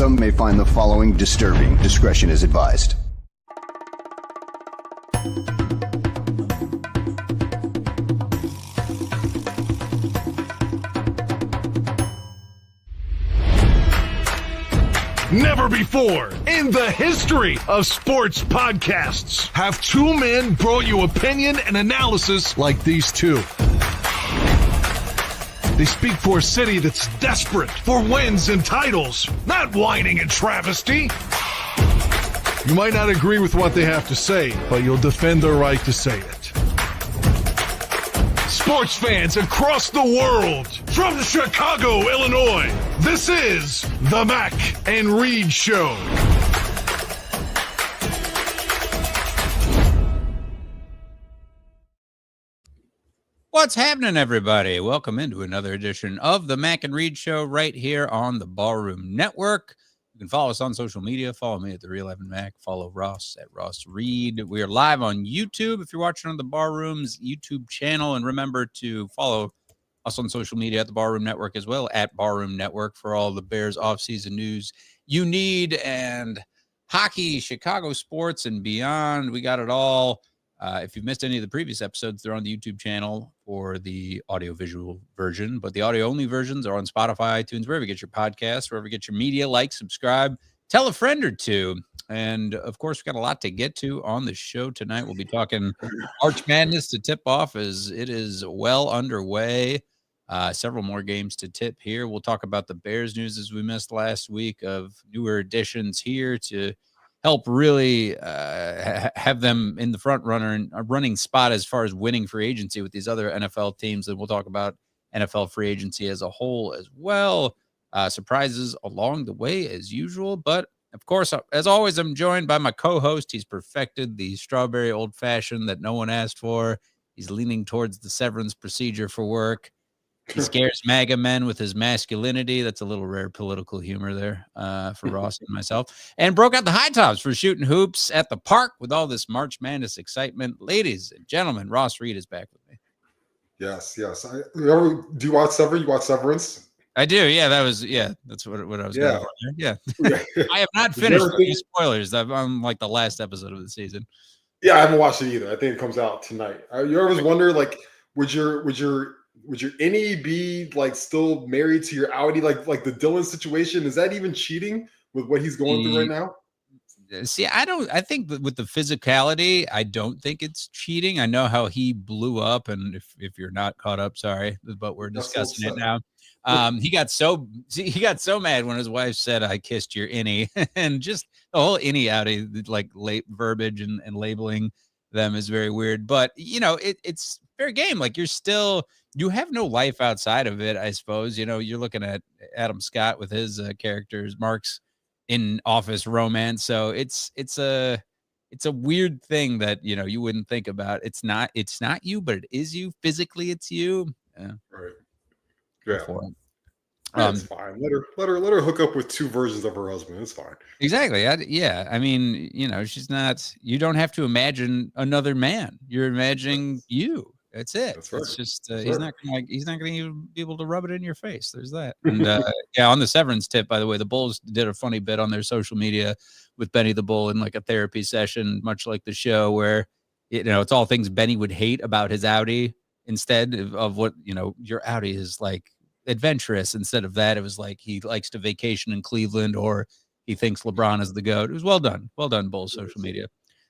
Some may find the following disturbing. Discretion is advised. Never before in the history of sports podcasts have two men brought you opinion and analysis like these two. They speak for a city that's desperate for wins and titles, not whining and travesty. You might not agree with what they have to say, but you'll defend their right to say it. Sports fans across the world, from Chicago, Illinois, this is the Mac and Reed Show. What's happening, everybody? Welcome into another edition of the Mac and Reed Show right here on the Ballroom Network. You can follow us on social media. Follow me at The Real Evan Mac. Follow Ross at Ross Reed. We are live on YouTube if you're watching on the Barroom's YouTube channel. And remember to follow us on social media at the Barroom Network as well, at Barroom Network, for all the Bears offseason news you need, and hockey, Chicago sports, and beyond. We got it all. If you've missed any of the previous episodes, they're on the YouTube channel for the audio-visual version, but the audio-only versions are on Spotify, iTunes, wherever you get your podcasts, wherever you get your media. Like, subscribe, tell a friend or two. And, of course, we've got a lot to get to on the show tonight. We'll be talking March Madness to tip off as it is well underway. Several more games to tip here. We'll talk about the Bears news as we missed last week, of newer additions here to help really have them in the front runner and a running spot as far as winning free agency with these other NFL teams. And we'll talk about NFL free agency as a whole as well. Surprises along the way as usual. But, of course, as always, I'm joined by my co-host. He's perfected the strawberry old-fashioned that no one asked for. He's leaning towards the severance procedure for work. He scares MAGA men with his masculinity. That's a little rare political humor there for Ross and myself. And broke out the high tops for shooting hoops at the park with all this March Madness excitement. Ladies and gentlemen, Ross Reed is back with me. Yes. Do you watch Severance? You watch Severance? I do. Yeah, that's what I was going for. Yeah. I have not finished any spoilers. I'm on like the last episode of the season. Yeah, I haven't watched it either. I think it comes out tonight. You ever wonder, like, would your innie be like still married to your outie, like the Dylan situation? Is that even cheating with what he's going through right now? See, I think with the physicality, I don't think it's cheating. I know how he blew up, and if you're not caught up, sorry, but we're discussing it now. He got so mad when his wife said, "I kissed your innie," and just the whole innie outie, like late verbiage and labeling them is very weird. But it's fair game. Like, you have no life outside of it, I suppose. You're looking at Adam Scott with his characters, Mark's in office romance. So it's a weird thing that, you wouldn't think about. It's not you, but it is you. Physically, it's you. Yeah. Right. Yeah. It's fine. Let her hook up with two versions of her husband. It's fine. Exactly. I mean, she's not. You don't have to imagine another man. You're imagining you. That's it. That's right. It's just he's not going to be able to rub it in your face. There's that. And on the severance tip, by the way, the Bulls did a funny bit on their social media with Benny the Bull in like a therapy session, much like the show, where it's all things Benny would hate about his outie, instead of what your outie is like adventurous. Instead of that, it was like he likes to vacation in Cleveland, or he thinks LeBron is the GOAT. It was well done, Bulls social media.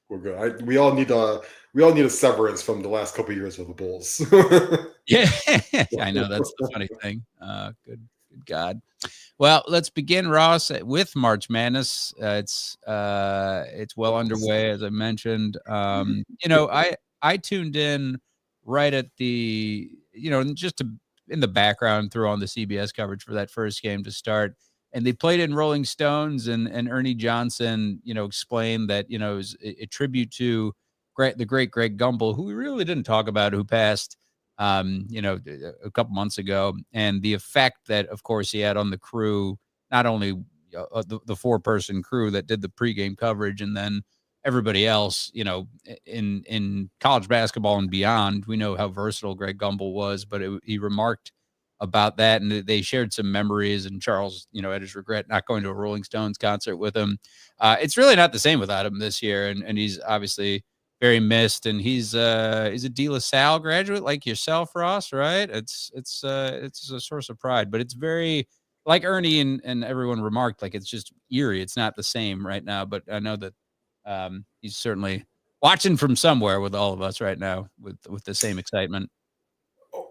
We're good. We all need a severance from the last couple of years of the Bulls. Yeah, I know, that's the funny thing. Good God. Well, let's begin, Ross, with March Madness. It's well underway, as I mentioned. I tuned in right at the just in the background, throw on the CBS coverage for that first game to start. And they played in Rolling Stones, and Ernie Johnson, explained that, it was a tribute to the great Greg Gumbel, who we really didn't talk about, who passed, a couple months ago, and the effect that, of course, he had on the crew, not only the four-person crew that did the pregame coverage, and then everybody else, in college basketball and beyond. We know how versatile Greg Gumbel was, but he remarked about that, and they shared some memories. And Charles, at his regret not going to a Rolling Stones concert with him. It's really not the same without him this year, and he's obviously very missed. And he's a De La Salle graduate like yourself, Ross, right? It's a source of pride, but it's very, like Ernie and everyone remarked, like it's just eerie. It's not the same right now, but I know that he's certainly watching from somewhere with all of us right now with the same excitement.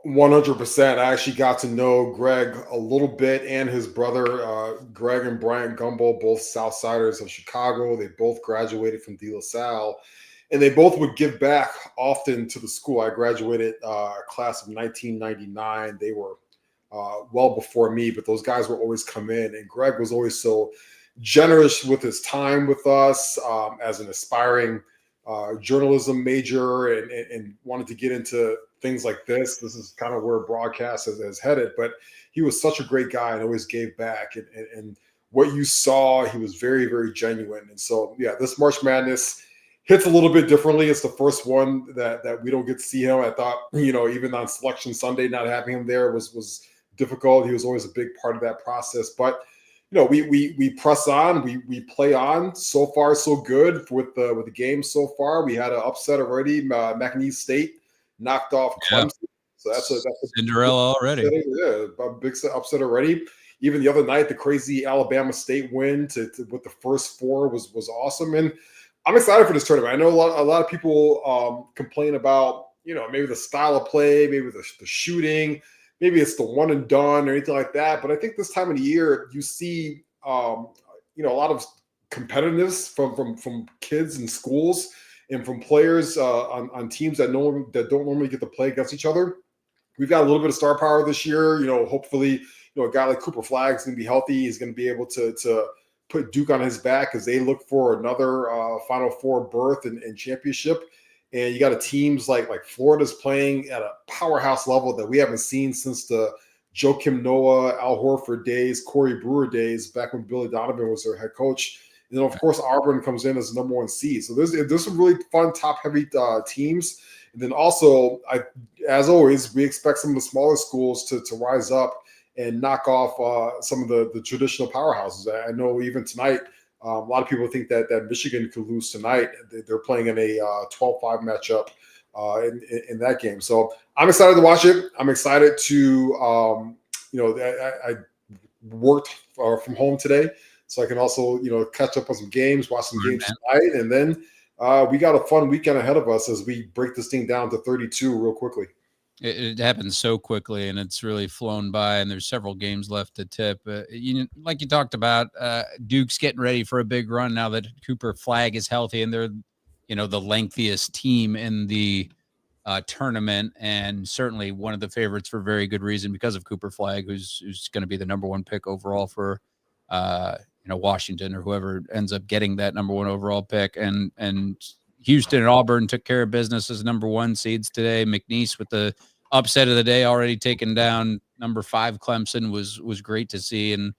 100%. I actually got to know Greg a little bit and his brother, Greg and Bryant Gumbel, both Southsiders of Chicago. They both graduated from De La Salle, and they both would give back often to the school. I graduated class of 1999. They were well before me, but those guys would always come in, and Greg was always so generous with his time with us as an aspiring journalism major and wanted to get into things like this. This is kind of where broadcast has headed, but he was such a great guy and always gave back. And what you saw, he was very, very genuine. And so, yeah, this March Madness hits a little bit differently. It's the first one that we don't get to see him. I thought, even on Selection Sunday, not having him there was difficult. He was always a big part of that process, but we press on, we play on. So far, so good with the game so far. We had an upset already. McNeese State knocked off Clemson, so that's a Cinderella already. Yeah, a big upset already. Even the other night, the crazy Alabama State win with the first four was awesome, and I'm excited for this tournament. I know a lot of people complain about maybe the style of play, maybe the shooting. Maybe it's the one and done or anything like that. But I think this time of the year, you see, a lot of competitiveness from kids and schools and from players on teams that don't normally get to play against each other. We've got a little bit of star power this year. Hopefully, a guy like Cooper Flagg is going to be healthy. He's going to be able to put Duke on his back as they look for another Final Four berth and championship. And you got teams like Florida's playing at a powerhouse level that we haven't seen since the Joakim Noah, Al Horford days, Corey Brewer days, back when Billy Donovan was their head coach. And then, of course, Auburn comes in as the number one seed. So there's some really fun, top-heavy teams. And then also, as always, we expect some of the smaller schools to rise up and knock off some of the traditional powerhouses. I know even tonight, a lot of people think that Michigan could lose tonight. They're playing in a 12-5 matchup in that game. So I'm excited to watch it. I'm excited to, I worked from home today, so I can also, catch up on some games, watch some games tonight. And then we got a fun weekend ahead of us as we break this thing down to 32 real quickly. It happens so quickly, and it's really flown by, and there's several games left to tip. Like you talked about, Duke's getting ready for a big run now that Cooper Flagg is healthy, and they're, the lengthiest team in the tournament, and certainly one of the favorites for very good reason because of Cooper Flagg, who's going to be the number one pick overall for, Washington or whoever ends up getting that number one overall pick. And Houston and Auburn took care of business as number one seeds today. McNeese with the upset of the day, already taken down number 5 Clemson, was great to see in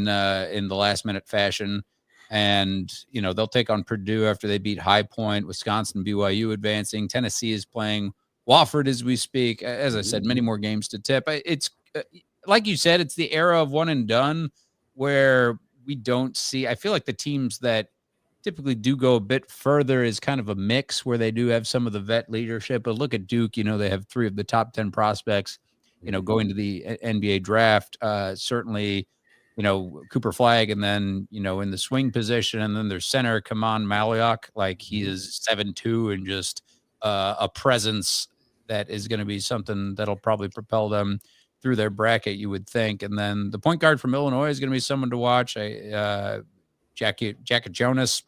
the last minute fashion. And they'll take on Purdue after they beat High Point. Wisconsin, BYU advancing. Tennessee is playing Wofford as we speak. As I said, many more games to tip. It's like you said, it's the era of one and done where we don't see. I feel like the teams that typically do go a bit further is kind of a mix where they do have some of the vet leadership. But look at Duke, they have 3 of the top 10 prospects, going to the NBA draft. Certainly, Cooper Flagg, and then, in the swing position, and then there's center Kaman Maliak, like he is 7'2" and just a presence that is going to be something that'll probably propel them through their bracket, you would think. And then the point guard from Illinois is going to be someone to watch. Jacket Jonas,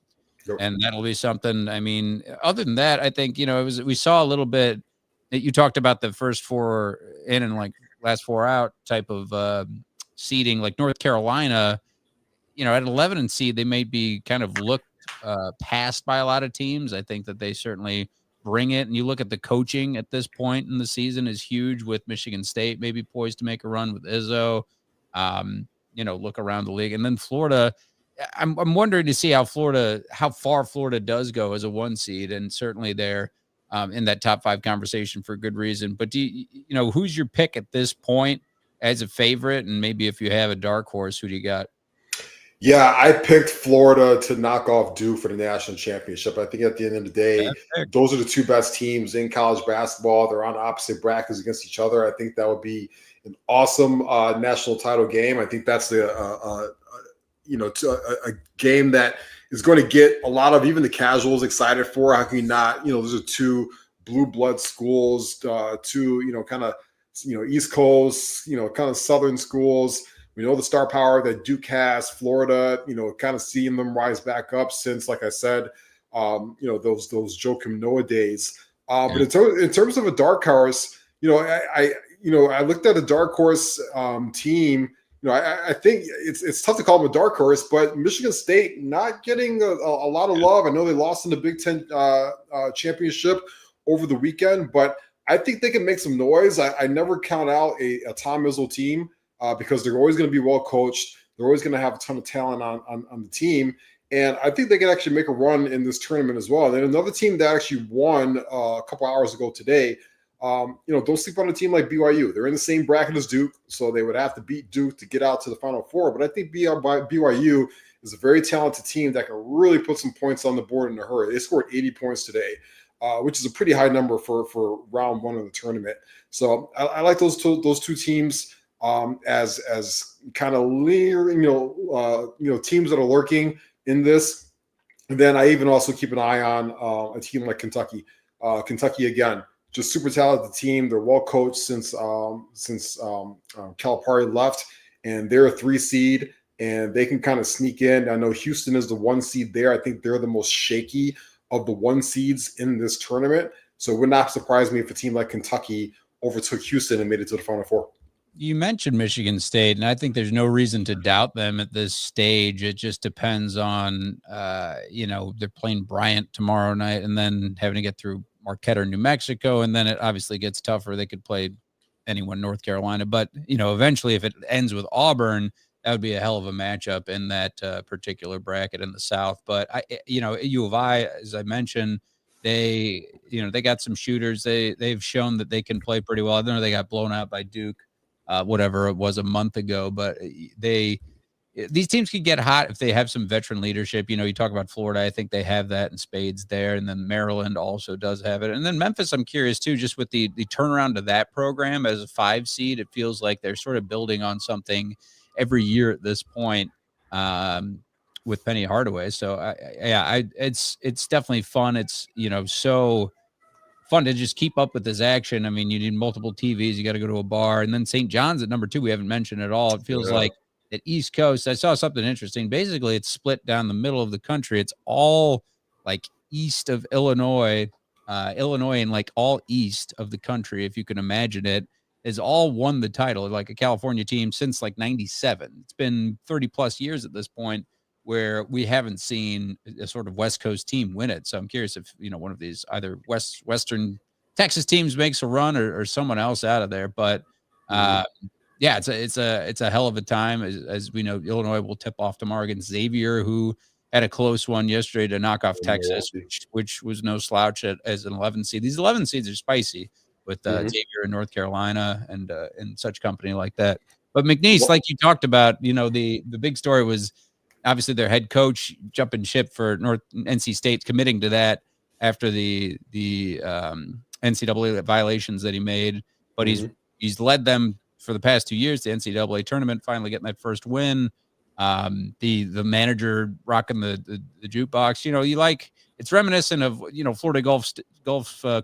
and that'll be something. I mean, other than that, I think, we saw a little bit that you talked about the first 4 in and like last 4 out type of seeding, like North Carolina, at 11 and seed, they may be kind of looked past by a lot of teams. I think that they certainly bring it. And you look at the coaching at this point in the season is huge, with Michigan State maybe poised to make a run with Izzo. Look around the league. And then Florida, I'm wondering to see how far Florida does go as a 1 seed, and certainly they're in that top 5 conversation for good reason. But who's your pick at this point? as a favorite? And maybe if you have a dark horse, who do you got? Yeah, I picked Florida to knock off Duke for the national championship. I think at the end of the day, those are the two best teams in college basketball. They're on opposite brackets against each other. I think that would be an awesome national title game. I think that's a game that is going to get a lot of even the casuals excited for. How can you not? Those are two blue blood schools, two kind of East Coast, kind of Southern schools. We know the star power that Duke has. Florida, kind of seeing them rise back up since, like I said, those Joakim Noah days. But in terms of a dark horse, I looked at a dark horse team. I think it's tough to call them a dark horse, but Michigan State not getting a lot of love. I know they lost in the Big Ten championship over the weekend, but I think they can make some noise. I never count out a Tom Izzo team. Because they're always going to be well coached. They're always going to have a ton of talent on the team. And I think they can actually make a run in this tournament as well. And then another team that actually won a couple hours ago today, don't sleep on a team like BYU. They're in the same bracket as Duke, so they would have to beat Duke to get out to the Final Four. But I think BYU is a very talented team that can really put some points on the board in a hurry. They scored 80 points today, which is a pretty high number for round one of the tournament. So I like those two teams. As kind of teams that are lurking in this. And then I even also keep an eye on a team like Kentucky. Kentucky again, just super talented team. They're well coached since Calipari left, and they're a 3 seed, and they can kind of sneak in. I know Houston is the 1 seed there. I think they're the most shaky of the 1 seeds in this tournament. So it would not surprise me if a team like Kentucky overtook Houston and made it to the Final Four. You mentioned Michigan State, and I think there's no reason to doubt them at this stage. It just depends on, they're playing Bryant tomorrow night and then having to get through Marquette or New Mexico. And then it obviously gets tougher. They could play anyone, North Carolina. But, eventually if it ends with Auburn, that would be a hell of a matchup in that particular bracket in the South. But, U of I, as I mentioned, they got some shooters. They've shown that they can play pretty well. I know they got blown out by Duke. Whatever it was a month ago, but these teams can get hot if they have some veteran leadership. You talk about Florida. I think they have that in spades there. And then Maryland also does have it. And then Memphis, I'm curious too, just with the turnaround of that program as a 5 seed, it feels like they're sort of building on something every year at this point with Penny Hardaway. So it's definitely fun. It's, so fun to just keep up with this action. I mean, you need multiple TVs. You got to go to a bar. And then St. John's at number 2, we haven't mentioned at all. It feels like at East Coast, I saw something interesting. Basically, it's split down the middle of the country. It's all like east of Illinois, and like all east of the country, if you can imagine it, has all won the title, like a California team since like 97. It's been 30 plus years at this point where we haven't seen a sort of West Coast team win it. So I'm curious if, one of these either Western Texas teams makes a run or someone else out of there. But it's a hell of a time. As we know, Illinois will tip off tomorrow against Xavier, who had a close one yesterday to knock off Texas, which was no slouch as an 11 seed. These 11 seeds are spicy with Xavier in North Carolina and such company like that. But McNeese, like you talked about, the big story was obviously their head coach jumping ship for NC State, committing to that after the NCAA violations that he made. But he's led them for the past 2 years, the NCAA tournament, finally getting that first win. The manager rocking the jukebox. It's reminiscent of Florida Gulf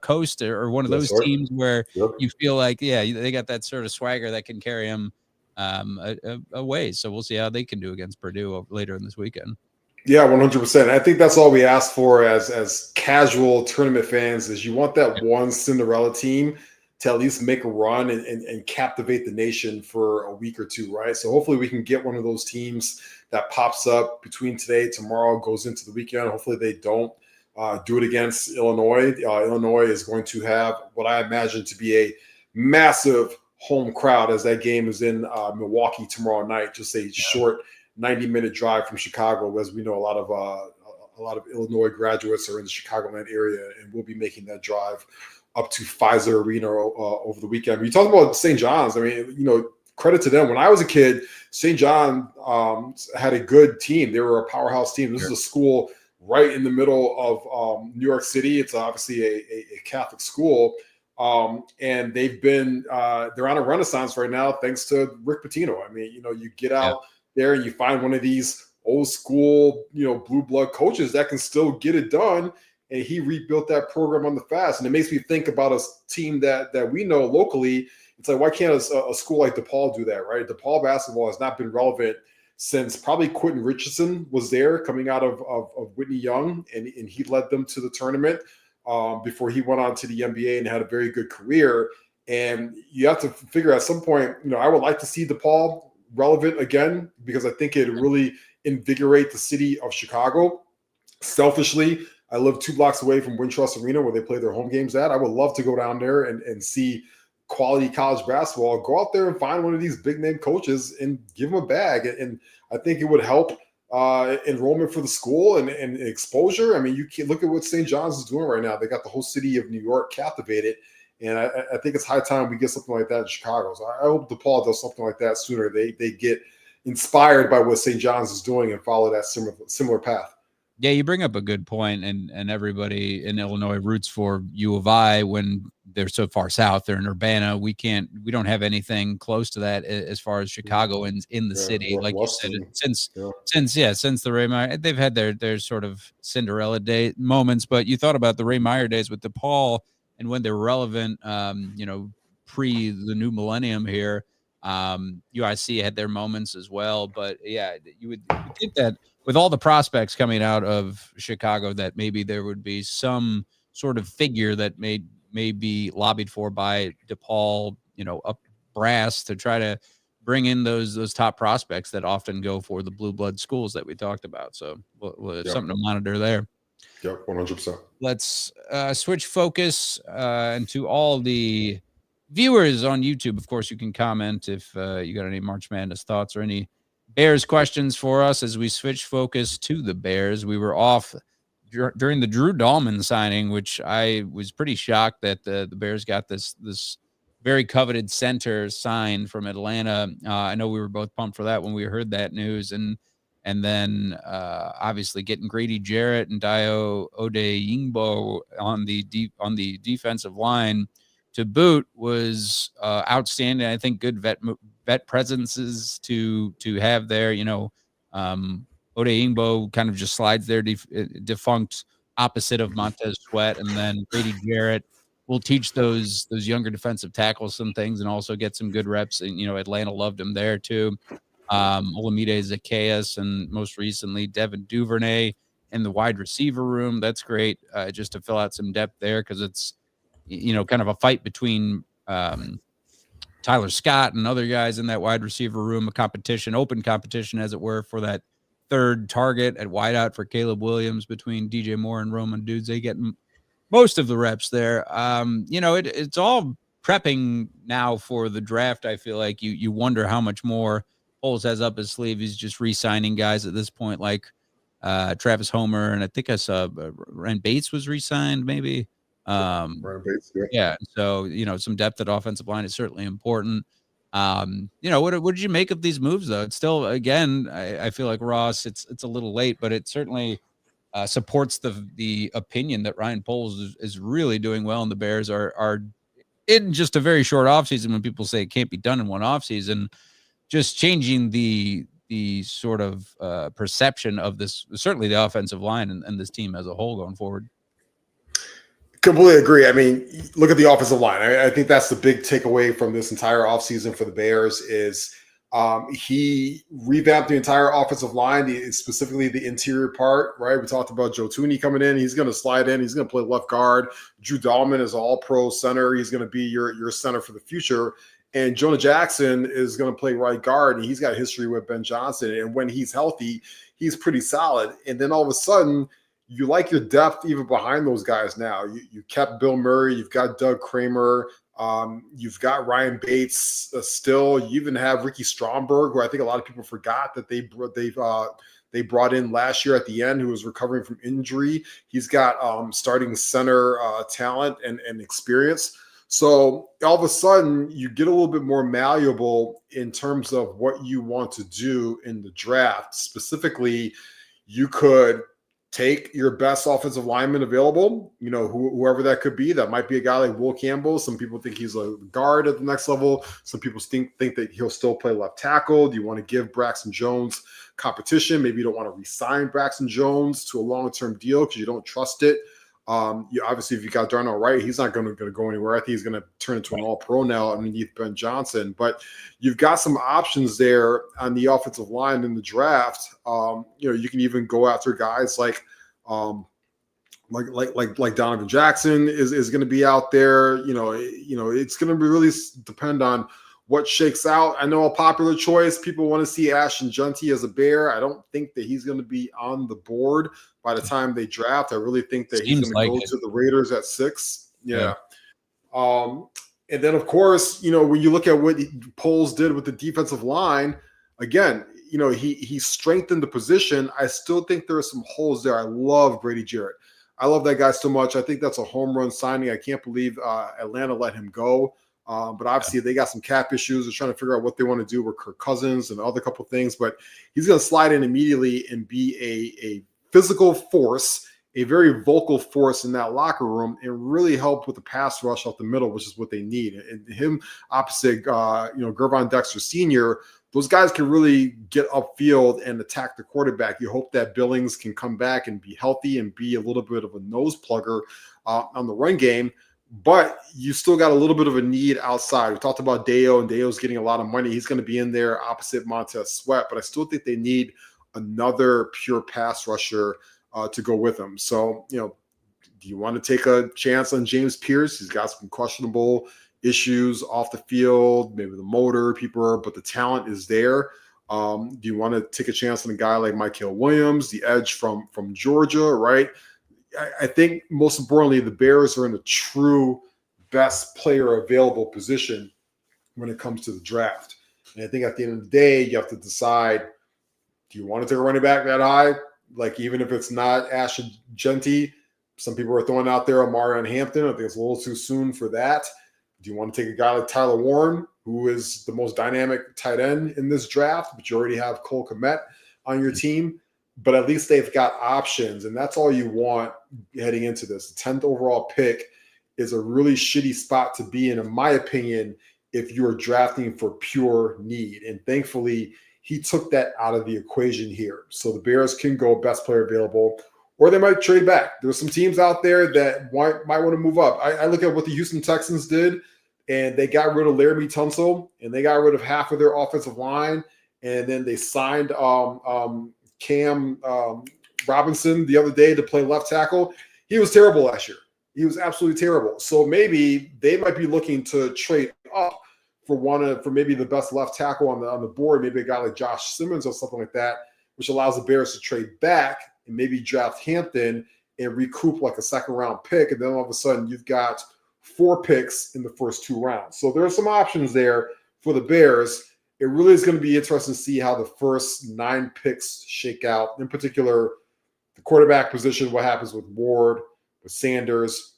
Coast or one of those teams where you feel like they got that sort of swagger that can carry them a ways. So we'll see how they can do against Purdue later in this weekend. Yeah, 100%. I think that's all we ask for as casual tournament fans is you want that one Cinderella team to at least make a run and captivate the nation for a week or two, right? So hopefully we can get one of those teams that pops up between today, tomorrow, goes into the weekend. Hopefully they don't do it against Illinois. Illinois is going to have what I imagine to be a massive home crowd as that game is in Milwaukee tomorrow night. Just a short 90-minute drive from Chicago. As we know, a lot of Illinois graduates are in the Chicagoland area and will be making that drive up to Pfizer Arena over the weekend. When you talk about St. John's, I mean, credit to them. When I was a kid, St. John had a good team. They were a powerhouse team. This is a school right in the middle of New York City. It's obviously a Catholic school. And they've been they're on a renaissance right now thanks to Rick Pitino. I mean, you get out there and you find one of these old school, blue blood coaches that can still get it done. And he rebuilt that program on the fast. And it makes me think about a team that we know locally. It's like, why can't a school like DePaul do that, right? DePaul basketball has not been relevant since probably Quentin Richardson was there coming out of Whitney Young, and he led them to the tournament before he went on to the NBA and had a very good career. And you have to figure at some point, I would like to see DePaul relevant again, because I think it really invigorate the city of Chicago. Selfishly, I live 2 blocks away from Wintrust Arena where they play their home games at. I would love to go down there and see quality college basketball. Go out there and find one of these big name coaches and give them a bag. And I think it would help enrollment for the school and exposure. I mean, you can look at what St. John's is doing right now. They got the whole city of New York captivated. And I think it's high time we get something like that in Chicago. So I hope DePaul does something like that sooner. They get inspired by what St. John's is doing and follow that similar path. Yeah, you bring up a good point, and everybody in Illinois roots for U of I when they're so far south. They're in Urbana. We don't have anything close to that as far as Chicago in the city. Like you said, since the Ray Meyer, they've had their sort of Cinderella day moments. But you thought about the Ray Meyer days with DePaul and when they're relevant, pre the new millennium here. UIC had their moments as well, but yeah, you would think that with all the prospects coming out of Chicago, that maybe there would be some sort of figure that may be lobbied for by DePaul, up brass to try to bring in those top prospects that often go for the blue blood schools that we talked about. So something to monitor there. Yep, 100%. Let's switch focus into all the viewers on YouTube. Of course, you can comment if you got any March Madness thoughts or any Bears questions for us as we switch focus to the Bears. We were off during the Drew Dahlman signing, which I was pretty shocked that the Bears got this very coveted center signed from Atlanta. I know we were both pumped for that when we heard that news, and then obviously getting Grady Jarrett and Dayo Odeyingbo on the defensive line to boot was outstanding. I think good vet presences to have there. Odeyingbo kind of just slides there, defunct opposite of Montez Sweat, and then Grady Jarrett will teach those younger defensive tackles some things and also get some good reps. And Atlanta loved him there too. Olamide Zaccheaus, and most recently Devin Duvernay in the wide receiver room. That's great, just to fill out some depth there, because it's kind of a fight between Tyler Scott and other guys in that wide receiver room, open competition, as it were, for that third target at wideout for Caleb Williams between DJ Moore and Roman Dudes. They get most of the reps there. It's all prepping now for the draft. I feel like you wonder how much more Poles has up his sleeve. He's just re-signing guys at this point, like Travis Homer, and I think I saw Ryan Bates was re-signed, maybe. Ryan Bates, yeah. So some depth at offensive line is certainly important. What did you make of these moves, though? It's still, again, I feel like, Ross, it's a little late, but it certainly supports the opinion that Ryan Poles is really doing well, and the Bears are in just a very short offseason. When people say it can't be done in one offseason, just changing the sort of perception of this, certainly the offensive line and this team as a whole going forward. Completely agree. I mean, look at the offensive line. I think that's the big takeaway from this entire offseason for the Bears is he revamped the entire offensive line, specifically the interior part, right? We talked about Joe Thuney coming in. He's going to slide in. He's going to play left guard. Drew Dahlman is an all-pro center. He's going to be your center for the future. And Jonah Jackson is going to play right guard, and he's got a history with Ben Johnson. And when he's healthy, he's pretty solid. And then all of a sudden, you like your depth even behind those guys now. You kept Bill Murray. You've got Doug Kramer. You've got Ryan Bates still. You even have Ricky Stromberg, who I think a lot of people forgot that they brought in last year at the end, who was recovering from injury. He's got starting center talent and experience. So all of a sudden, you get a little bit more malleable in terms of what you want to do in the draft. Specifically, you could take your best offensive lineman available, whoever that could be. That might be a guy like Will Campbell. Some people think he's a guard at the next level. Some people think that he'll still play left tackle. Do you want to give Braxton Jones competition? Maybe you don't want to re-sign Braxton Jones to a long-term deal because you don't trust it. Obviously, if you got Darnell Wright, he's not going to go anywhere. I think he's going to turn into an all-pro now underneath Ben Johnson. But you've got some options there on the offensive line in the draft. You can even go after guys like Donovan Jackson is going to be out there. It's going to be really depend on what shakes out. I know a popular choice. People want to see Ashton Jeanty as a Bear. I don't think that he's going to be on the board by the time they draft. I really think that he's going to go to the Raiders at 6. Yeah. And then, of course, when you look at what Poles did with the defensive line, again, he strengthened the position. I still think there are some holes there. I love Grady Jarrett. I love that guy so much. I think that's a home run signing. I can't believe Atlanta let him go. But obviously they got some cap issues. They're trying to figure out what they want to do with Kirk Cousins and other couple things. But he's going to slide in immediately and be a physical force, a very vocal force in that locker room, and really help with the pass rush out the middle, which is what they need. And him opposite, Gervon Dexter Sr., those guys can really get upfield and attack the quarterback. You hope that Billings can come back and be healthy and be a little bit of a nose plugger on the run game. But you still got a little bit of a need outside. We talked about Deo, and Deo's getting a lot of money. He's going to be in there opposite Montez Sweat, but I still think they need another pure pass rusher to go with him. So, do you want to take a chance on James Pierce? He's got some questionable issues off the field, maybe the motor, but the talent is there. Do you want to take a chance on a guy like Mykel Williams, the edge from Georgia, right? I think most importantly, the Bears are in a true best player available position when it comes to the draft. And I think at the end of the day, you have to decide, do you want to take a running back that high? Like, even if it's not Ashton Jeanty, some people are throwing out there Omarion Hampton. I think it's a little too soon for that. Do you want to take a guy like Tyler Warren, who is the most dynamic tight end in this draft, but you already have Cole Kmet on your team? But at least they've got options, and that's all you want heading into this. The 10th overall pick is a really shitty spot to be in my opinion, if you're drafting for pure need. And thankfully, he took that out of the equation here. So the Bears can go best player available, or they might trade back. There's some teams out there that might want to move up. I look at what the Houston Texans did, and they got rid of Laramie Tunsil, and they got rid of half of their offensive line, and then they signed Cam Robinson the other day to play left tackle. He was terrible last year. He was absolutely terrible. So maybe they might be looking to trade up for maybe the best left tackle on the board, maybe a guy like Josh Simmons or something like that, which allows the Bears to trade back and maybe draft Hampton and recoup like a second-round pick. And then all of a sudden you've got 4 picks in the first 2 rounds. So there are some options there for the Bears. It really is going to be interesting to see how the first 9 picks shake out. In particular, the quarterback position, what happens with Ward, with Sanders,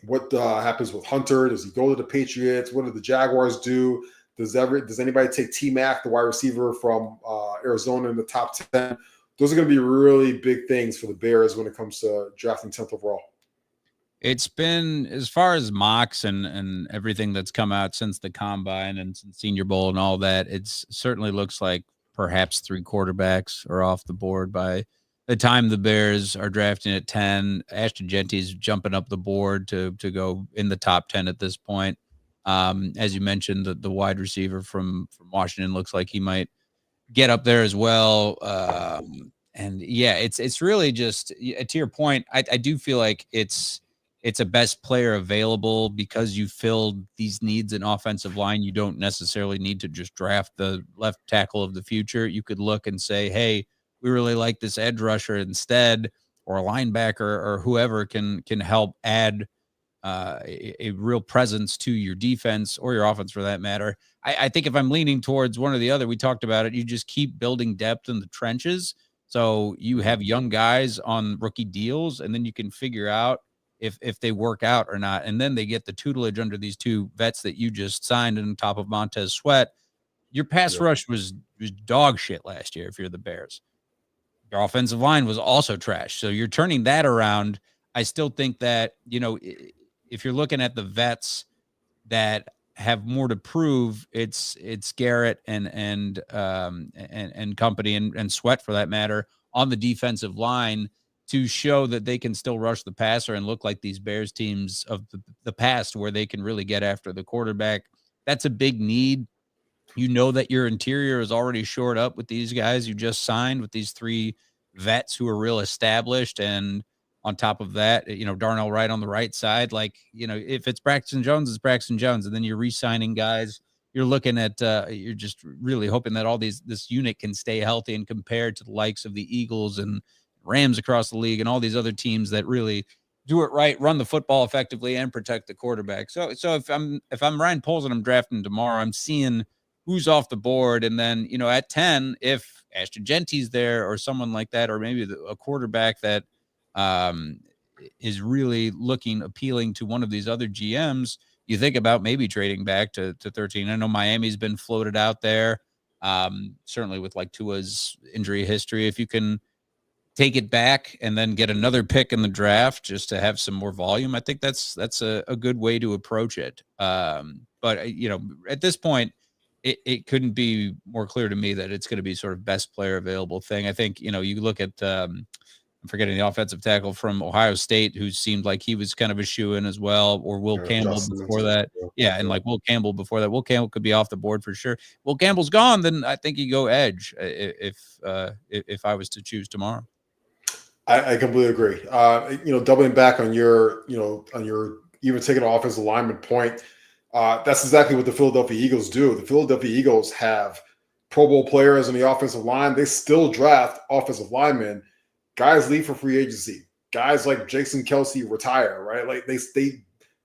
what happens with Hunter. Does he go to the Patriots? What do the Jaguars do? Does anybody take T-Mac, the wide receiver from Arizona, in the top 10? Those are going to be really big things for the Bears when it comes to drafting 10th overall. It's been, as far as mocks and everything that's come out since the Combine and since Senior Bowl and all that, it certainly looks like perhaps 3 quarterbacks are off the board by the time the Bears are drafting at 10. Ashton Jeanty's jumping up the board to go in the top 10 at this point. As you mentioned, the wide receiver from Washington looks like he might get up there as well. And yeah, it's really just, to your point, I do feel like it's a best player available because you filled these needs in offensive line. You don't necessarily need to just draft the left tackle of the future. You could look and say, hey, we really like this edge rusher instead, or a linebacker, or whoever can help add a real presence to your defense or your offense for that matter. I think if I'm leaning towards one or the other, we talked about it, you just keep building depth in the trenches. So you have young guys on rookie deals, and then you can figure out if they work out or not. And then they get the tutelage under these two vets that you just signed on top of Montez Sweat. Your pass rush was dog shit last year if you're the Bears. Your offensive line was also trash. So you're turning that around. I still think that, if you're looking at the vets that have more to prove, it's Garrett and company and Sweat for that matter on the defensive line to show that they can still rush the passer and look like these Bears teams of the past where they can really get after the quarterback. That's a big need. That your interior is already shored up with these guys you just signed, with these three vets who are real established. And on top of that, Darnell Wright on the right side, if it's Braxton Jones, it's Braxton Jones. And then you're re-signing guys. You're looking at, you're just really hoping that this unit can stay healthy and compared to the likes of the Eagles and Rams across the league and all these other teams that really do it right, run the football effectively and protect the quarterback. So if I'm Ryan Poles and I'm drafting tomorrow, I'm seeing who's off the board. And then, at 10, if Ashton Genty's there or someone like that, or maybe a quarterback that is really looking appealing to one of these other GMs, you think about maybe trading back to 13. I know Miami's been floated out there, certainly with Tua's injury history. If you can take it back and then get another pick in the draft just to have some more volume, I think that's a good way to approach it. But at this point, it couldn't be more clear to me that it's going to be sort of best player available thing. I think, you look at, I'm forgetting the offensive tackle from Ohio State, who seemed like he was kind of a shoo-in as well, or Will Campbell before that. Yeah, and Will Campbell before that. Will Campbell could be off the board for sure. Will Campbell's gone, then I think you go edge if I was to choose tomorrow. I completely agree. Doubling back on your even taking an offensive lineman point, that's exactly what the Philadelphia Eagles do. The Philadelphia Eagles have Pro Bowl players on the offensive line. They still draft offensive linemen. Guys leave for free agency. Guys like Jason Kelce retire, right?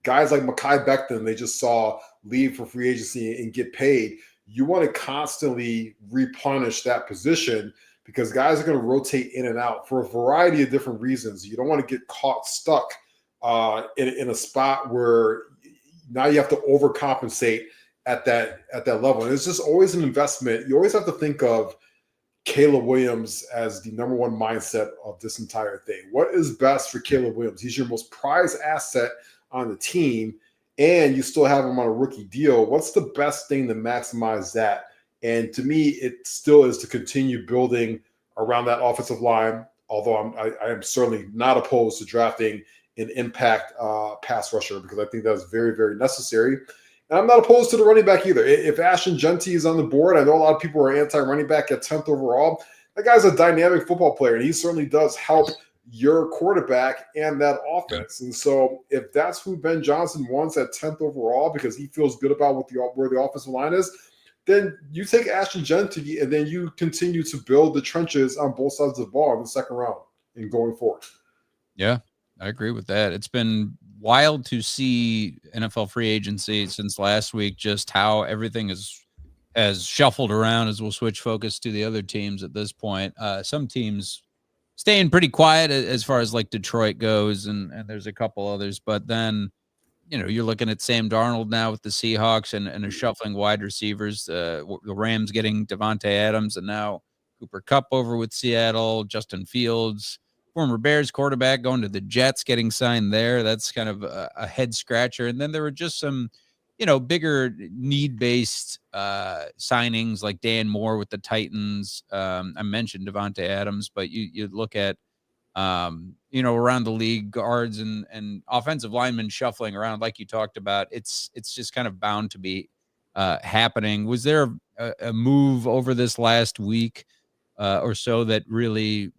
Guys like Mekhi Becton, they just saw leave for free agency and get paid. You want to constantly replenish that position because guys are going to rotate in and out for a variety of different reasons. You don't want to get caught stuck in a spot where now you have to overcompensate at that level. And it's just always an investment. You always have to think of Caleb Williams as the number one mindset of this entire thing. What is best for Caleb Williams? He's your most prized asset on the team, and you still have him on a rookie deal. What's the best thing to maximize that? And to me, it still is to continue building around that offensive line, although I am certainly not opposed to drafting an impact pass rusher because I think that's very, very necessary. And I'm not opposed to the running back either. If Ashton Genty is on the board, I know a lot of people are anti-running back at 10th overall. That guy's a dynamic football player, and he certainly does help your quarterback and that offense. And so if that's who Ben Johnson wants at 10th overall because he feels good about where the offensive line is, then you take Ashton Genty and then you continue to build the trenches on both sides of the ball in the second round and going forward. Yeah, I agree with that. It's been wild to see NFL free agency since last week, just how everything has shuffled around as we'll switch focus to the other teams at this point. Some teams staying pretty quiet as far as Detroit goes, and there's a couple others, but then, you're looking at Sam Darnold now with the Seahawks and a shuffling wide receivers, the Rams getting Devontae Adams, and now Cooper Kupp over with Seattle, Justin Fields, former Bears quarterback going to the Jets, getting signed there. That's kind of a head scratcher. And then there were just some, bigger need-based signings like Dan Moore with the Titans. I mentioned Devontae Adams, but you look at, around the league, guards and offensive linemen shuffling around like you talked about. It's just kind of bound to be happening. Was there a move over this last week or so that really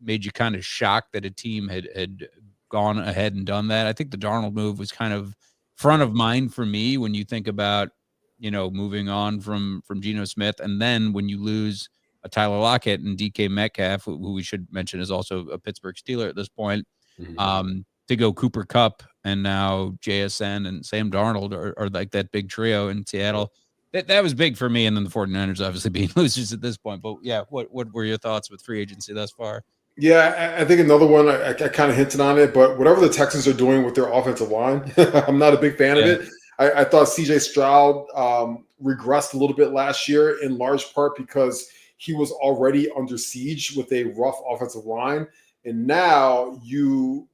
made you kind of shocked that a team had gone ahead and done that? I think the Darnold move was kind of front of mind for me when you think about, moving on from Geno Smith. And then when you lose a Tyler Lockett and DK Metcalf, who we should mention is also a Pittsburgh Steeler at this point, to go Cooper Kupp and now JSN and Sam Darnold are like that big trio in Seattle. That was big for me. And then the 49ers obviously being losers at this point. But yeah, what were your thoughts with free agency thus far? Yeah, I think another one, I kind of hinted on it, but whatever the Texans are doing with their offensive line, I'm not a big fan of Yeah. it. I thought CJ Stroud regressed a little bit last year, in large part because he was already under siege with a rough offensive line. And now you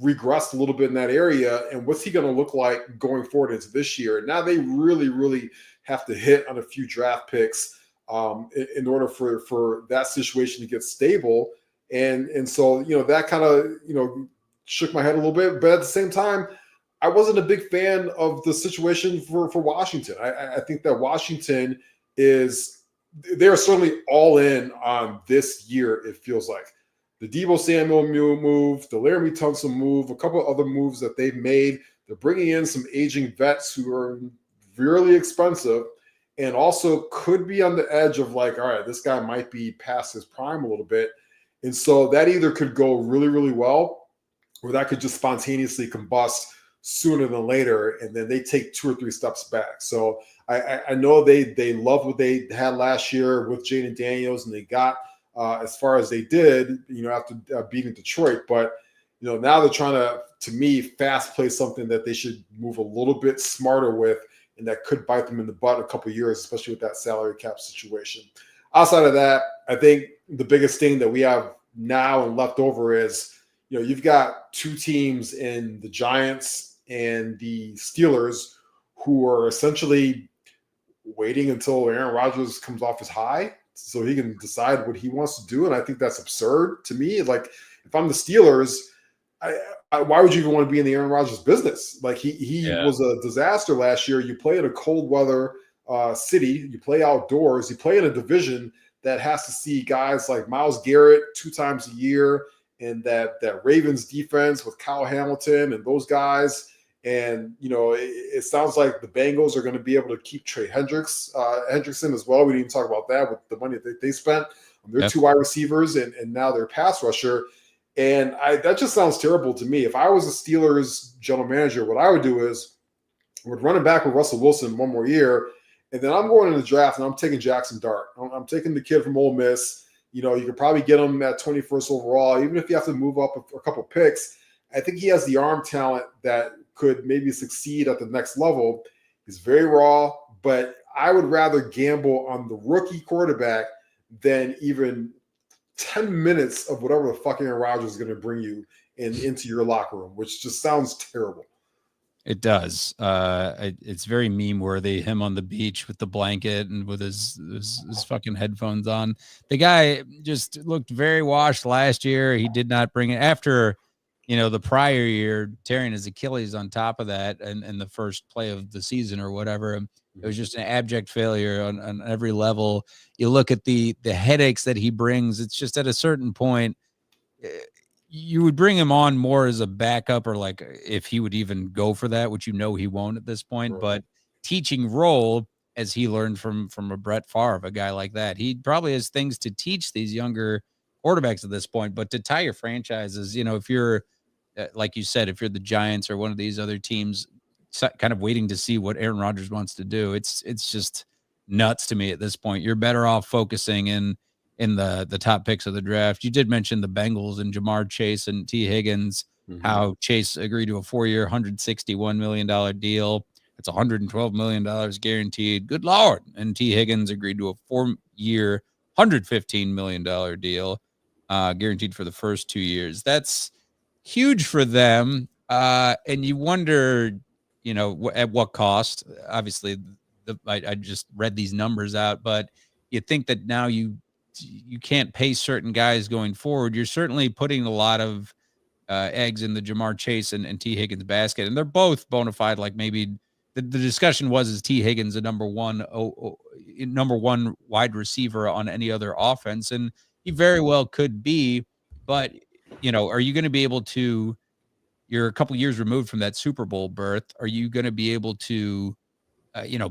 regressed a little bit in that area. And what's he going to look like going forward into this year? Now they really, really have to hit on a few draft picks in order for that situation to get stable. And so, that kind of, shook my head a little bit. But at the same time, I wasn't a big fan of the situation for Washington. I think that Washington they're certainly all in on this year, it feels like. The Deebo Samuel move, the Laramie Tunsil move, a couple of other moves that they've made. They're bringing in some aging vets who are really expensive and also could be on the edge of like, all right, this guy might be past his prime a little bit. And so that either could go really, really well, or that could just spontaneously combust sooner than later, and then they take 2 or 3 steps back. So I know they love what they had last year with Jaden Daniels, and they got as far as they did, after beating Detroit. But now they're trying to me, fast play something that they should move a little bit smarter with, and that could bite them in the butt in a couple of years, especially with that salary cap situation. Outside of that, I think the biggest thing that we have now and left over is, you've got 2 teams in the Giants and the Steelers who are essentially waiting until Aaron Rodgers comes off his high so he can decide what he wants to do. And I think that's absurd to me. Like, if I'm the Steelers, why would you even want to be in the Aaron Rodgers business? Like, he was a disaster last year. You play in a cold weather city, you play outdoors, you play in a division that has to see guys like Myles Garrett 2 times a year, and that Ravens defense with Kyle Hamilton and those guys. And, it sounds like the Bengals are going to be able to keep Trey Hendrickson as well. We didn't even talk about that with the money that they spent on their 2 wide receivers and now their pass rusher. And that just sounds terrible to me. If I was a Steelers general manager, what I would do is I would run it back with Russell Wilson 1 more year. And then I'm going in the draft and I'm taking Jackson Dart. I'm taking the kid from Ole Miss. You could probably get him at 21st overall, even if you have to move up a couple picks. I think he has the arm talent that could maybe succeed at the next level. He's very raw, but I would rather gamble on the rookie quarterback than even 10 minutes of whatever the fucking Aaron Rodgers is going to bring you into your locker room, which just sounds terrible. It does. It's very meme worthy. Him on the beach with the blanket and with his fucking headphones on. The guy just looked very washed last year. He did not bring it after, the prior year, tearing his Achilles on top of that, and the first play of the season or whatever. It was just an abject failure on every level. You look at the headaches that he brings. It's just at a certain point, you would bring him on more as a backup, or like if he would even go for that, which he won't at this point. Right. But teaching role, as he learned from a Brett Favre, a guy like that, he probably has things to teach these younger quarterbacks at this point. But to tie your franchises, if you're like you said, if you're the Giants or one of these other teams, kind of waiting to see what Aaron Rodgers wants to do, it's just nuts to me at this point. You're better off focusing in the top picks of the draft. You did mention the Bengals and Jamar Chase and T. Higgins, how Chase agreed to a 4-year, $161 million deal. It's $112 million guaranteed. Good Lord. And T. Higgins agreed to a 4-year, $115 million deal, guaranteed for the first 2 years. That's huge for them. And you wonder, at what cost. Obviously, I just read these numbers out, but you think that now you can't pay certain guys going forward. You're certainly putting a lot of eggs in the Jamar Chase and T. Higgins basket, and they're both bona fide. Like, maybe the discussion is T. Higgins a number one wide receiver on any other offense, and he very well could be. But are you going to be able to? You're a couple years removed from that Super Bowl berth. Are you going to be able to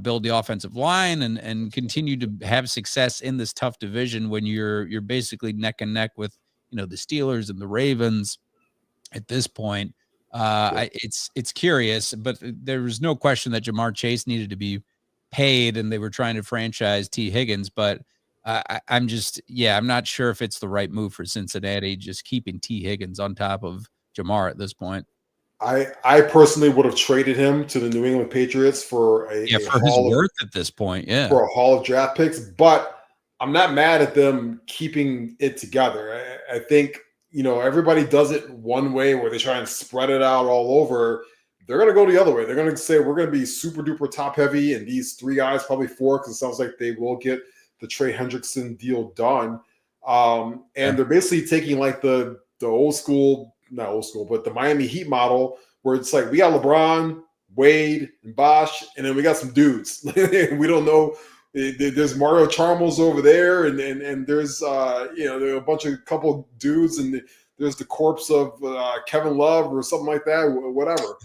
build the offensive line and continue to have success in this tough division when you're basically neck and neck with, the Steelers and the Ravens at this point? It's curious, but there was no question that Jamar Chase needed to be paid, and they were trying to franchise T. Higgins. But I'm just, yeah, I'm not sure if it's the right move for Cincinnati, just keeping T. Higgins on top of Jamar at this point. I personally would have traded him to the New England Patriots for Yeah, a for his haul of worth at this point. Yeah. for a haul of draft picks, but I'm not mad at them keeping it together. I think, everybody does it one way where they try and spread it out all over. They're going to go the other way. They're going to say, we're going to be super duper top heavy, and these three guys, probably four, because it sounds like they will get the Trey Hendrickson deal done. And they're basically taking like the old school, not old school, but the Miami Heat model, where it's like we got LeBron, Wade, and Bosh, and then we got some dudes. We don't know. There's Mario Chalmers over there, and there's there are a couple dudes, and there's the corpse of Kevin Love or something like that, whatever.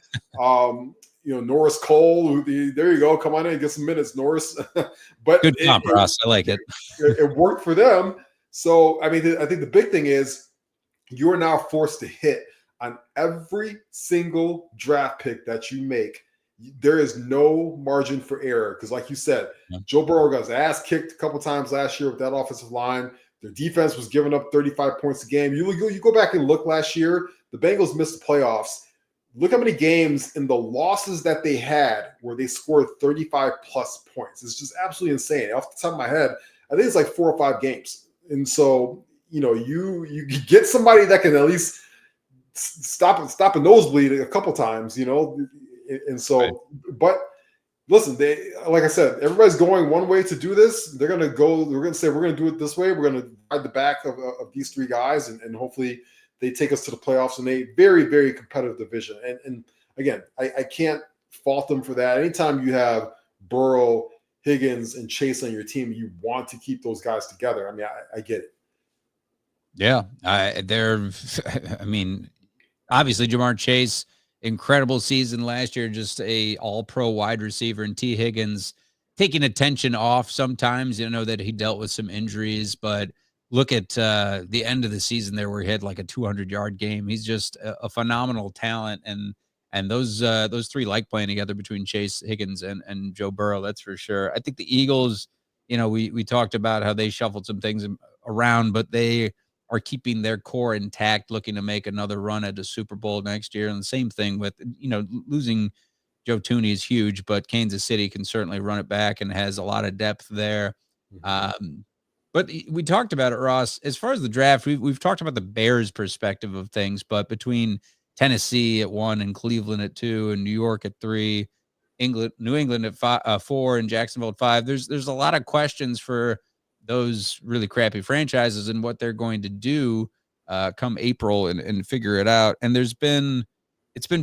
Norris Cole. There you go. Come on in, get some minutes, Norris. But good comp, Ross. I like it. It worked for them. So I think the big thing is you are now forced to hit on every single draft pick that you make. There is no margin for error because, like you said, Joe Burrow got his ass kicked a couple times last year with that offensive line. Their defense was giving up 35 points a game. You go back and look last year, the Bengals missed the playoffs. Look how many games in the losses that they had where they scored 35-plus points. It's just absolutely insane. Off the top of my head, I think it's like 4 or 5 games. And so, you get somebody that can at least stop a nosebleed a couple times, And so, right. But listen, like I said, everybody's going one way to do this. They're going to say, we're going to do it this way. We're going to ride the back of these three guys, and hopefully they take us to the playoffs in a very, very competitive division. And again, I can't fault them for that. Anytime you have Burrow, Higgins, and Chase on your team, you want to keep those guys together. I mean, I get it. Yeah. Obviously Jamar Chase, incredible season last year, just a all-pro wide receiver, and T. Higgins taking attention off sometimes, that he dealt with some injuries, but look at the end of the season there where he had like a 200-yard game. He's just a phenomenal talent, and those three like playing together between Chase, Higgins, and Joe Burrow, that's for sure. I think the Eagles, we talked about how they shuffled some things around, but they are keeping their core intact, looking to make another run at the Super Bowl next year. And the same thing with, losing Joe Thuney is huge, but Kansas City can certainly run it back and has a lot of depth there. But we talked about it, Ross. As far as the draft, we've talked about the Bears' perspective of things, but between Tennessee at 1 and Cleveland at 2 and New York at 3, New England at 4 and Jacksonville at 5, there's a lot of questions for those really crappy franchises and what they're going to do come April and figure it out. And it's been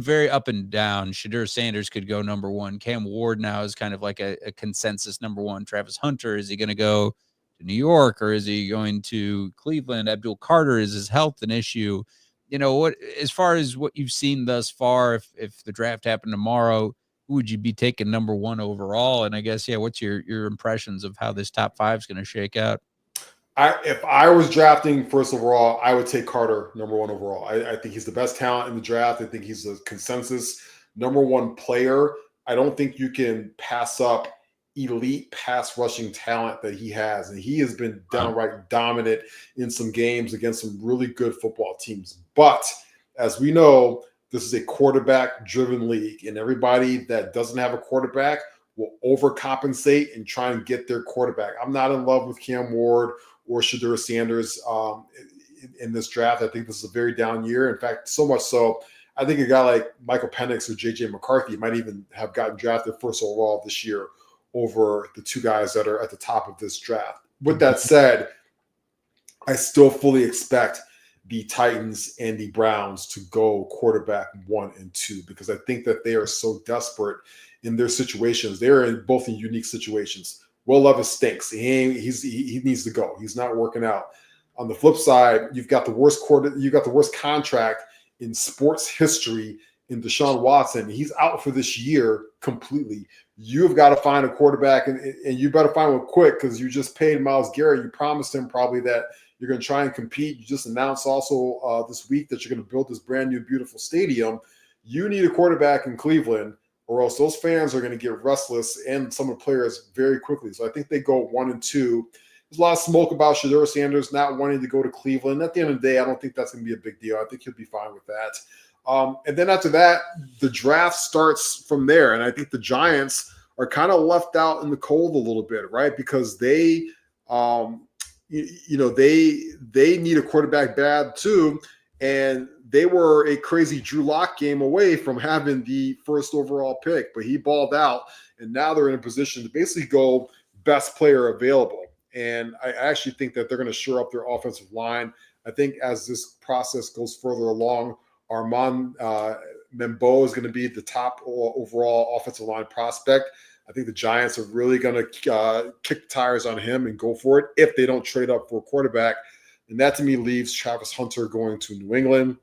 very up and down. Shadur Sanders could go number 1. Cam Ward now is kind of like a consensus number 1. Travis Hunter, is he going to go to New York or is he going to Cleveland? Abdul Carter, is his health an issue? What, as far as what you've seen thus far, if the draft happened tomorrow, who would you be taking number 1 overall? And I guess, what's your impressions of how this top 5 is going to shake out? If I was drafting first overall, I would take Carter number 1 overall. I think he's the best talent in the draft. I think he's a consensus number 1 player. I don't think you can pass up elite pass rushing talent that he has. And he has been downright dominant in some games against some really good football teams. But as we know, this is a quarterback-driven league, and everybody that doesn't have a quarterback will overcompensate and try and get their quarterback. I'm not in love with Cam Ward or Shadur Sanders in this draft. I think this is a very down year. In fact, so much so, I think a guy like Michael Penix or J.J. McCarthy might even have gotten drafted first overall this year over the 2 guys that are at the top of this draft. With that said, I still fully expect the Titans and the Browns to go quarterback 1 and 2 because I think that they are so desperate in their situations. They're in both in unique situations. Will Levis stinks. He needs to go. He's not working out. On the flip side, you've got the worst contract in sports history in Deshaun Watson. He's out for this year completely. You've got to find a quarterback, and you better find one quick because you just paid Myles Garrett. You promised him probably that you're going to try and compete. You just announced also this week that you're going to build this brand new, beautiful stadium. You need a quarterback in Cleveland, or else those fans are going to get restless and some of the players very quickly. So I think they go 1 and 2. there's a lot of smoke about Shedeur Sanders not wanting to go to Cleveland. At the end of the day, I don't think that's going to be a big deal. I think he'll be fine with that. And then after that, the draft starts from there. And I think the Giants are kind of left out in the cold a little bit, right? Because they, they need a quarterback bad too. And they were a crazy Drew Lock game away from having the first overall pick, but he balled out. And now they're in a position to basically go best player available. And I actually think that they're going to shore up their offensive line. I think as this process goes further along, Armand Membo is going to be the top overall offensive line prospect. I think the Giants are really going to kick the tires on him and go for it if they don't trade up for a quarterback. And that to me leaves Travis Hunter going to New England.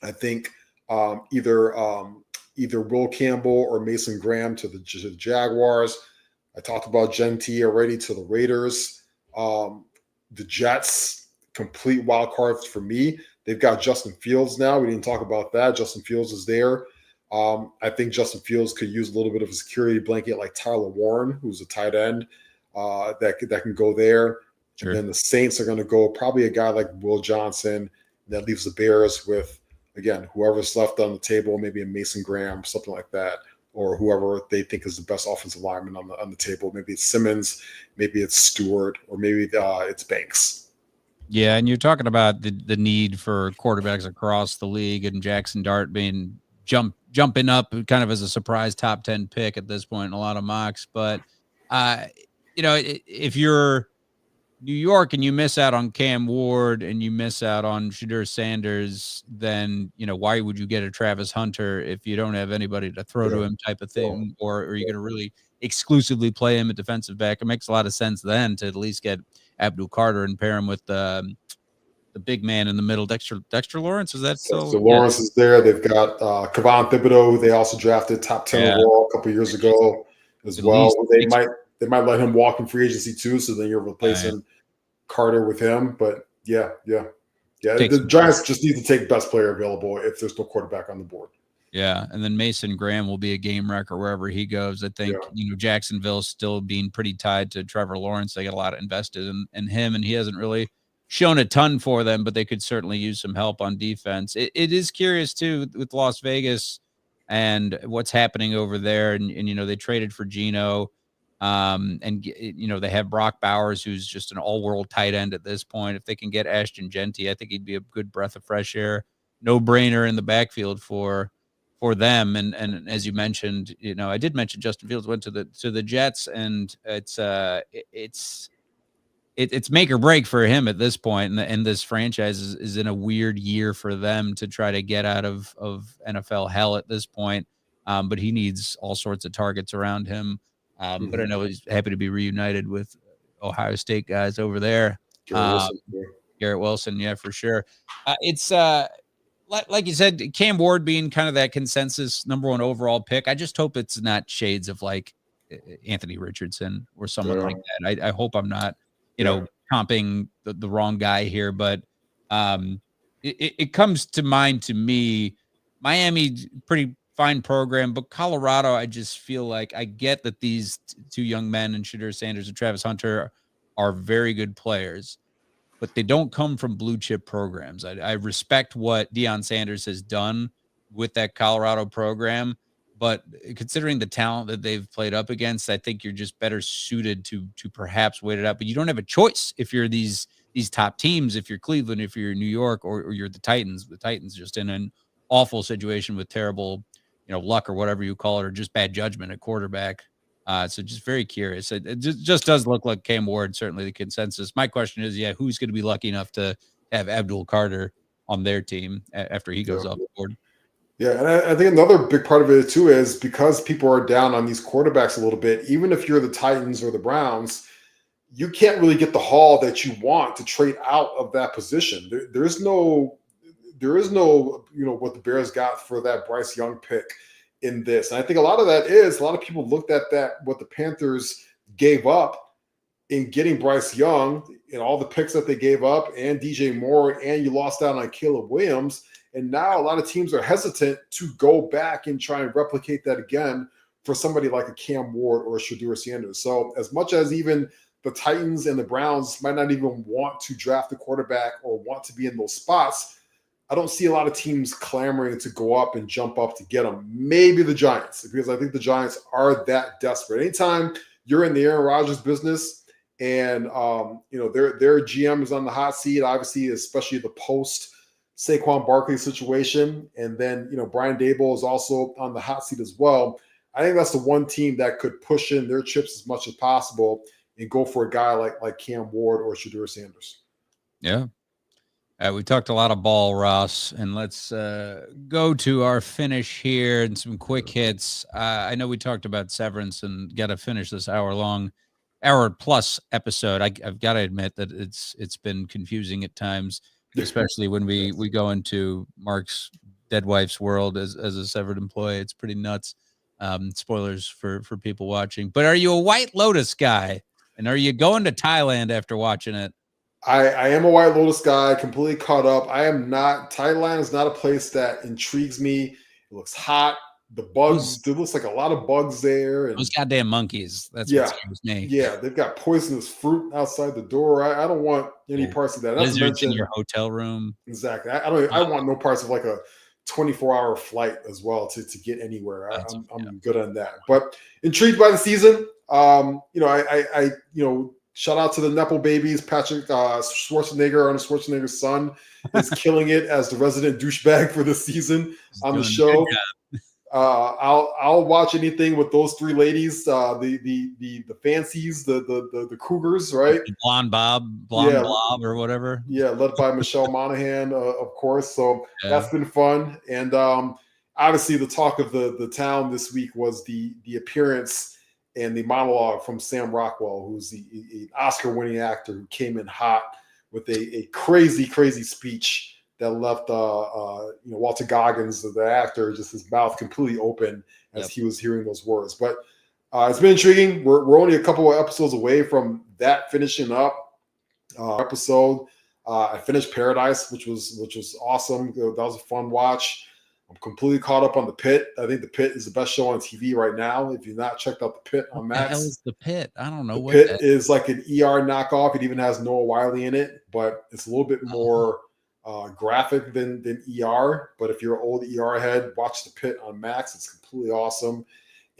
I think either Will Campbell or Mason Graham to the Jaguars. I talked about Genty already to the Raiders. The Jets, complete wild cards for me. They've got Justin Fields now. We didn't talk about that. Justin Fields is there. I think Justin Fields could use a little bit of a security blanket like Tyler Warren, who's a tight end that can go there. Sure. And then the Saints are going to go probably a guy like Will Johnson. That leaves the Bears with, again, whoever's left on the table, maybe a Mason Graham, something like that, or whoever they think is the best offensive lineman on the table. Maybe it's Simmons, maybe it's Stewart, or maybe it's Banks. Yeah, and you're talking about the need for quarterbacks across the league, and Jackson Dart being jumping up kind of as a surprise top 10 pick at this point in a lot of mocks. But if you're New York and you miss out on Cam Ward and you miss out on Shedeur Sanders, then why would you get a Travis Hunter if you don't have anybody to throw to him type of thing, or are you going to really exclusively play him at defensive back? It makes a lot of sense then to at least get Abdul Carter and pair him with the big man in the middle, Dexter Lawrence. Is that so? Lawrence is there. They've got Kayvon Thibodeau, who they also drafted top 10 overall a couple years ago as well. They might let him walk in free agency too, so then you're replacing Carter with him. But yeah. The Giants just need to take best player available if there's no quarterback on the board. Yeah, and then Mason Graham will be a game wrecker wherever he goes. I think Jacksonville's still being pretty tied to Trevor Lawrence. They got a lot invested in him, and he hasn't really shown a ton for them, but they could certainly use some help on defense. It is curious too with Las Vegas and what's happening over there, and they traded for Geno, and they have Brock Bowers, who's just an all-world tight end at this point. If they can get Ashton Genty, I think he'd be a good breath of fresh air, no brainer in the backfield for them. And as you mentioned, I did mention Justin Fields went to the Jets, and it's make or break for him at this point. And this franchise is in a weird year for them to try to get out of NFL hell at this point. But he needs all sorts of targets around him. But I know he's happy to be reunited with Ohio State guys over there. Garrett Wilson. Yeah, for sure. It's like you said, Cam Ward being kind of that consensus number one overall pick. I just hope it's not shades of like Anthony Richardson or someone like that. I hope I'm not, comping the wrong guy here, but it comes to mind to me, Miami, pretty fine program, but Colorado, I just feel like I get that these two young men and Shedeur Sanders and Travis Hunter are very good players, but they don't come from blue chip programs. I respect what Deion Sanders has done with that Colorado program, but considering the talent that they've played up against, I think you're just better suited to perhaps wait it out. But you don't have a choice if you're these top teams, if you're Cleveland, if you're New York, or you're the Titans. The Titans just in an awful situation with terrible, luck or whatever you call it, or just bad judgment at quarterback. So just very curious. It just does look like Cam Ward, certainly the consensus. My question is, who's going to be lucky enough to have Abdul Carter on their team after he goes off the board? Yeah, and I think another big part of it too is because people are down on these quarterbacks a little bit, even if you're the Titans or the Browns, you can't really get the haul that you want to trade out of that position. There is no, what the Bears got for that Bryce Young pick in this. And I think a lot of people looked at that, what the Panthers gave up in getting Bryce Young and all the picks that they gave up and DJ Moore, and you lost out on Caleb Williams. And now a lot of teams are hesitant to go back and try and replicate that again for somebody like a Cam Ward or a Shedeur Sanders. So as much as even the Titans and the Browns might not even want to draft a quarterback or want to be in those spots, I don't see a lot of teams clamoring to go up and jump up to get them. Maybe the Giants, because I think the Giants are that desperate. Anytime you're in the Aaron Rodgers business and their GM is on the hot seat, obviously, especially the post Saquon Barkley situation, and then Brian Daboll is also on the hot seat as well. I think that's the one team that could push in their chips as much as possible and go for a guy like Cam Ward or Shedeur Sanders. Yeah. We talked a lot of ball, Ross, and let's go to our finish here and some quick hits. I know we talked about Severance and got to finish this hour plus episode. I've got to admit that it's been confusing at times, especially when we go into Mark's dead wife's world as a severed employee. It's pretty nuts. Spoilers for people watching. But are you a White Lotus guy? And are you going to Thailand after watching it? I am a White Lotus guy, completely caught up. I am not. Thailand is not a place that intrigues me. It looks hot. The bugs, there looks like a lot of bugs there. And those goddamn monkeys. That's what scares me. Yeah, they've got poisonous fruit outside the door. I don't want any parts of that. Lizards in your hotel room. Exactly. I want no parts of like a 24-hour flight as well to get anywhere. I'm good on that. But intrigued by the season. I shout out to the Nepo babies. Patrick Schwarzenegger, Arnold Schwarzenegger's son, is killing it as the resident douchebag for the season on the show. I'll watch anything with those three ladies, the fancies, the cougars, right? Blonde Blob or whatever. Yeah, led by Michelle Monaghan, of course. So that's been fun. And obviously the talk of the town this week was the appearance and the monologue from Sam Rockwell, who's the Oscar-winning actor who came in hot with a crazy, crazy speech that left Walter Goggins, the actor, just his mouth completely open as he was hearing those words. But it's been intriguing. We're only a couple of episodes away from that finishing up episode. I finished Paradise, which was awesome. That was a fun watch. I'm completely caught up on The Pitt. I think The Pitt is the best show on TV right now. If you've not checked out The Pitt on Max. What the hell is The Pitt? I don't know. The Pitt is like an ER knockoff. It even has Noah Wyle in it, but it's a little bit more graphic than ER. But if you're an old ER head, watch The Pitt on Max. It's completely awesome.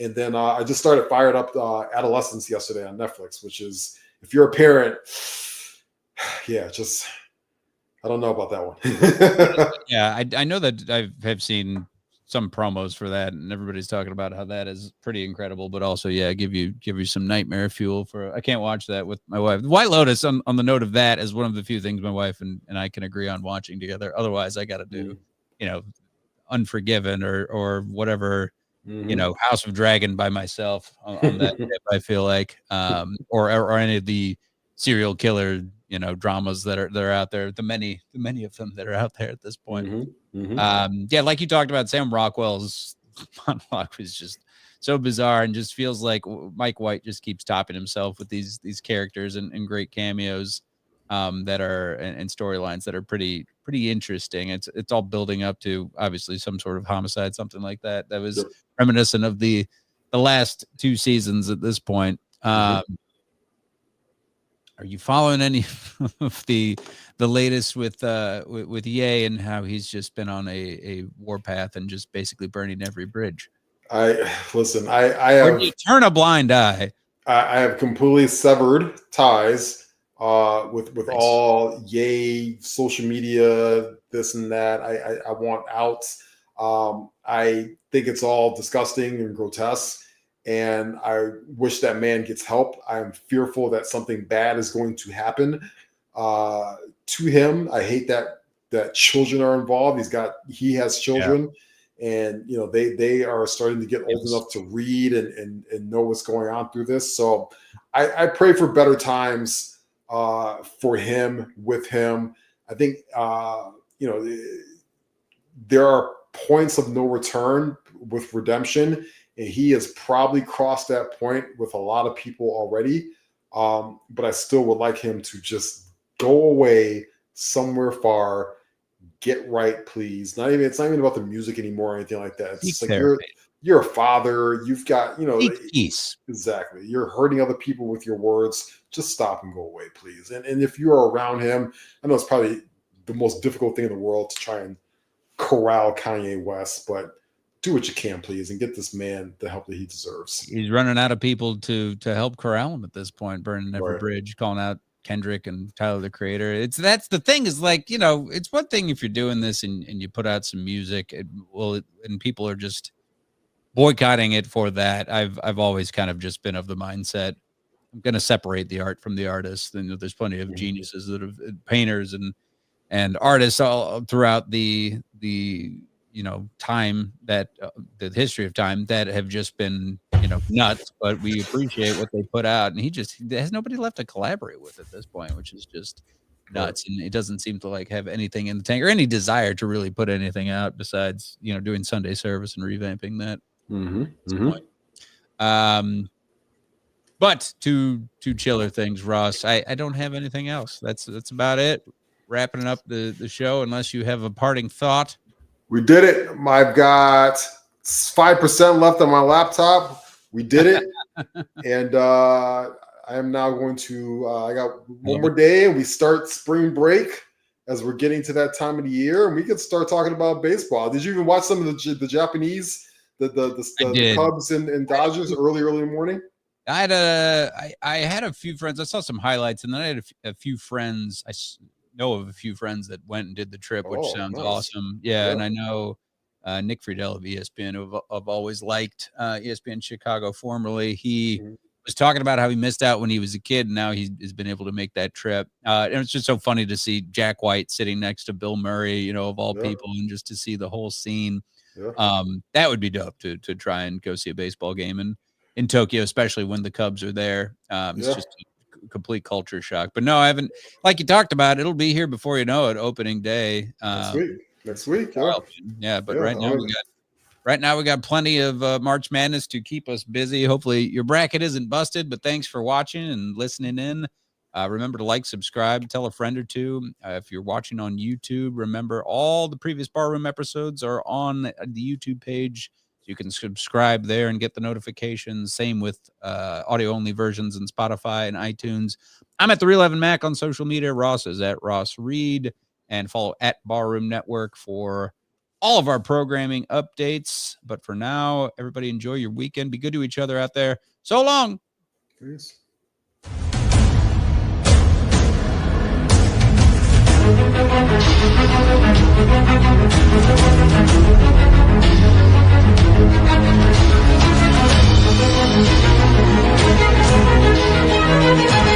And then I just started Fired Up Adolescence yesterday on Netflix, which is, if you're a parent, I don't know about that one. Yeah, I know that I have seen some promos for that, and everybody's talking about how that is pretty incredible. But also, give you some nightmare fuel for. I can't watch that with my wife. White Lotus, on the note of that, is one of the few things my wife and I can agree on watching together. Otherwise, I got to do, Unforgiven or whatever. House of Dragon by myself on that tip, I feel like, or any of the serial killer dramas that are out there, the many of them that are out there at this point. Like you talked about, Sam Rockwell's monologue was just so bizarre and just feels like Mike White just keeps topping himself with these characters and great cameos that are and storylines that are pretty interesting. It's all building up to obviously some sort of homicide, something like that was reminiscent of the last two seasons at this point. Are you following any of the latest with Ye and how he's just been on a warpath and just basically burning every bridge? I Or do you turn a blind eye? I have completely severed ties with all Ye social media, this and that. I want out. I think it's all disgusting and grotesque. And I wish that man gets help. I'm fearful that something bad is going to happen to him. I hate that children are involved. He has children, and they are starting to get old enough to read and know what's going on through this. So I pray for better times for him, with him. I think there are points of no return with redemption. And he has probably crossed that point with a lot of people already. But I still would like him to just go away somewhere far, get right, please. It's not even about the music anymore or anything like that. It's just like you're a father. You've got, Seek peace. exactly. You're hurting other people with your words. Just stop and go away, please. And if you're around him, I know it's probably the most difficult thing in the world to try and corral Kanye West, but do what you can, please, and get this man the help that he deserves. He's running out of people to help corral him at this point, burning every Right. bridge, calling out Kendrick and Tyler, the Creator. That's the thing is like, it's one thing if you're doing this and you put out some music, and people are just boycotting it for that. I've always kind of just been of the mindset, I'm going to separate the art from the artist. And there's plenty of geniuses that have painters and artists all throughout the time that the history of time that have just been, nuts, but we appreciate what they put out. And there's nobody left to collaborate with at this point, which is just nuts. And it doesn't seem to like have anything in the tank or any desire to really put anything out besides, doing Sunday service and revamping that. But to chiller things, Ross, I don't have anything else. That's about it. Wrapping up the show, unless you have a parting thought. We did it. I've got 5% left on my laptop. We did it. And I am now going to, I got one more day and we start spring break as we're getting to that time of the year. And we can start talking about baseball. Did you even watch some of the Japanese, the Cubs and Dodgers early in the morning? I had a few friends. I saw some highlights, and then I had a few friends. I know of a few friends that went and did the trip, which sounds awesome. Yeah, and I know Nick Friedel of ESPN, who I've always liked, ESPN Chicago formerly. He was talking about how he missed out when he was a kid, and now he's been able to make that trip. And it's just so funny to see Jack White sitting next to Bill Murray, of all people, and just to see the whole scene. Yeah. That would be dope to try and go see a baseball game in Tokyo, especially when the Cubs are there. It's just a complete culture shock. But no, I haven't, like you talked about, it'll be here before you know it, opening day. Next week. Yeah, but right now we got plenty of March Madness to keep us busy. Hopefully your bracket isn't busted, but thanks for watching and listening in. Remember to like, subscribe, tell a friend or two. If you're watching on YouTube, remember all the previous Barroom episodes are on the YouTube page. You can subscribe there and get the notifications. Same with audio-only versions in Spotify and iTunes. I'm at The Real Evan Mac on social media. Ross is at Ross Reed. And follow at Barroom Network for all of our programming updates. But for now, everybody enjoy your weekend. Be good to each other out there. So long. Peace. We'll be right back.